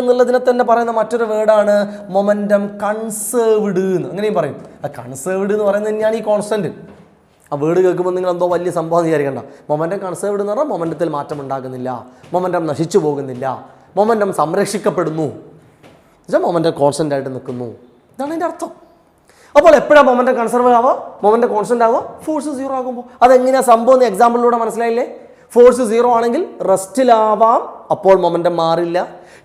എന്നുള്ളതിനെ തന്നെ പറയുന്ന മറ്റൊരു വേർഡാണ് മൊമെന്റം കൺസേർവ്ഡ് എന്ന്. അങ്ങനെയും പറയും. ആ കൺസേർവ്ഡ് എന്ന് പറയുന്നത് തന്നെയാണ് ഈ കോൺസ്റ്റന്റ്. ആ വേർഡ് കേൾക്കുമ്പോൾ നിങ്ങൾ എന്തോ വലിയ സംഭവം വിചാരിക്കണ്ട. മൊമെന്റം കൺസേർവ്ഡ് എന്ന് പറഞ്ഞാൽ മൊമെന്റത്തിൽ മാറ്റം ഉണ്ടാകുന്നില്ല, മൊമെന്റം നശിച്ചു പോകുന്നില്ല, മൊമെന്റം സംരക്ഷിക്കപ്പെടുന്നു, മൊമെന്റം കോൺസ്റ്റന്റ് ആയിട്ട് നിൽക്കുന്നു. ഇതാണ് അതിൻ്റെ അർത്ഥം. അപ്പോൾ എപ്പോഴാണ് മൊമെന്റം കൺസർവ് ആവുക, മൊമെന്റം കോൺസ്റ്റന്റ് ആവുക? ഫോഴ്സ് 0 ആകുമ്പോൾ. അതെങ്ങനെയാണ് സംഭവം എന്ന് എക്സാമ്പിളിലൂടെ മനസ്സിലായില്ലേ? ഫോഴ്സ് 0 ആണെങ്കിൽ റെസ്റ്റിലാവാം, അപ്പോൾ മൊമെന്റം മാറില്ല.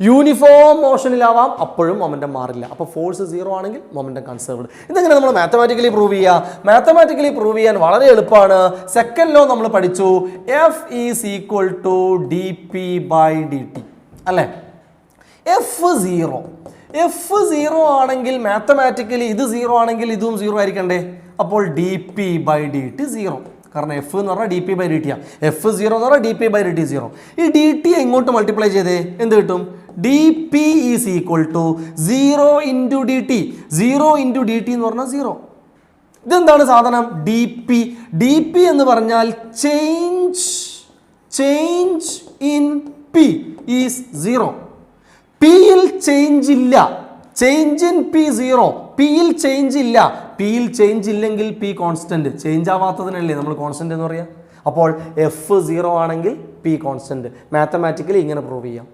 യൂണിഫോം മോഷനിലാവാം, അപ്പോഴും മൊമെന്റം മാറില്ല. അപ്പോൾ ഫോഴ്സ് 0 ആണെങ്കിൽ മൊമെന്റം കൺസേർവ്ഡ്. ഇതെങ്ങനെ നമ്മൾ മാത്തമാറ്റിക്കലി പ്രൂവ് ചെയ്യുക? മാത്തമാറ്റിക്കലി പ്രൂവ് ചെയ്യാൻ വളരെ എളുപ്പമാണ്. സെക്കൻഡ് ലോ നമ്മൾ പഠിച്ചു, F = dp/dt അല്ലേ? F0 ആണെങ്കിൽ മാത്തമാറ്റിക്കലി ഇത് 0 ആണെങ്കിൽ ഇതും 0 ആയിരിക്കണ്ടേ? അപ്പോൾ dp/dt 0. കാരണം F എന്ന് പറഞ്ഞാൽ dp/dt ആണ്. F0 എന്ന് പറഞ്ഞാൽ dp/dt 0. ഈ dt ഇങ്ങോട്ട് മൾട്ടിപ്ലൈ ചെയ്തേ എന്ത് കിട്ടും? dp = 0 × dt. 0 × dt എന്ന് പറഞ്ഞാൽ 0. ഇതെന്താണ് സാധനം? dp എന്ന് പറഞ്ഞാൽ ചേഞ്ച് ഇൻ p ഈസ് 0. പിയിൽ ചേഞ്ച് ഇല്ല, ചേഞ്ച് ഇൻ പി 0. പിയിൽ ചേഞ്ച് ഇല്ല. പിയിൽ ചേഞ്ച് ഇല്ലെങ്കിൽ പി കോൺസ്റ്റന്റ്. ചേഞ്ച് ആവാത്തതിനല്ലേ നമ്മൾ കോൺസ്റ്റന്റ് എന്ന് പറയാം. അപ്പോൾ F0 ആണെങ്കിൽ പി കോൺസ്റ്റന്റ്. മാത്തമാറ്റിക്കലി ഇങ്ങനെ പ്രൂവ് ചെയ്യാം.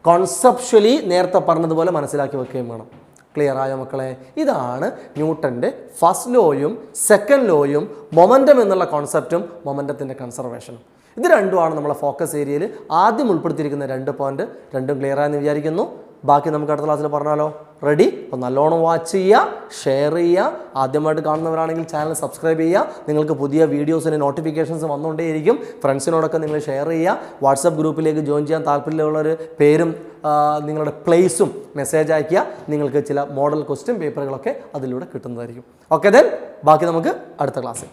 കോൺസെപ്ച്വലി നേരത്തെ പറഞ്ഞതുപോലെ മനസ്സിലാക്കി വെക്കുകയും വേണം. ക്ലിയർ ആയോ മക്കളെ? ഇതാണ് ന്യൂട്ടൻ്റെ ഫസ്റ്റ് ലോയും സെക്കൻഡ് ലോയും മൊമെന്റം എന്നുള്ള കോൺസെപ്റ്റും മൊമെന്റത്തിൻ്റെ കൺസർവേഷനും. ഇത് രണ്ടുമാണ് നമ്മളെ ഫോക്കസ് ഏരിയയിൽ ആദ്യം ഉൾപ്പെടുത്തിയിരിക്കുന്ന 2 പോയിന്റ്. രണ്ടും ക്ലിയർ ആയെന്ന് വിചാരിക്കുന്നു. ബാക്കി നമുക്ക് അടുത്ത ക്ലാസ്സിൽ പറഞ്ഞാലോ? റെഡി? അപ്പോൾ നല്ലോണം വാച്ച് ചെയ്യുക, ഷെയർ ചെയ്യുക. ആദ്യമായിട്ട് കാണുന്നവരാണെങ്കിൽ ചാനൽ സബ്സ്ക്രൈബ് ചെയ്യുക. നിങ്ങൾക്ക് പുതിയ വീഡിയോസിന് നോട്ടിഫിക്കേഷൻസ് വന്നുകൊണ്ടേയിരിക്കും. ഫ്രണ്ട്സിനോടൊക്കെ നിങ്ങൾ ഷെയർ ചെയ്യുക. വാട്സപ്പ് ഗ്രൂപ്പിലേക്ക് ജോയിൻ ചെയ്യാൻ താല്പര്യമുള്ളൊരു പേരും നിങ്ങളുടെ പ്ലേസും മെസ്സേജ് അയയ്ക്കുക. നിങ്ങൾക്ക് ചില മോഡൽ ക്വസ്റ്റ്യൻ പേപ്പറുകളൊക്കെ അതിലൂടെ കിട്ടുന്നതായിരിക്കും. ഓക്കെ, ദെൻ ബാക്കി നമുക്ക് അടുത്ത ക്ലാസ്സിൽ.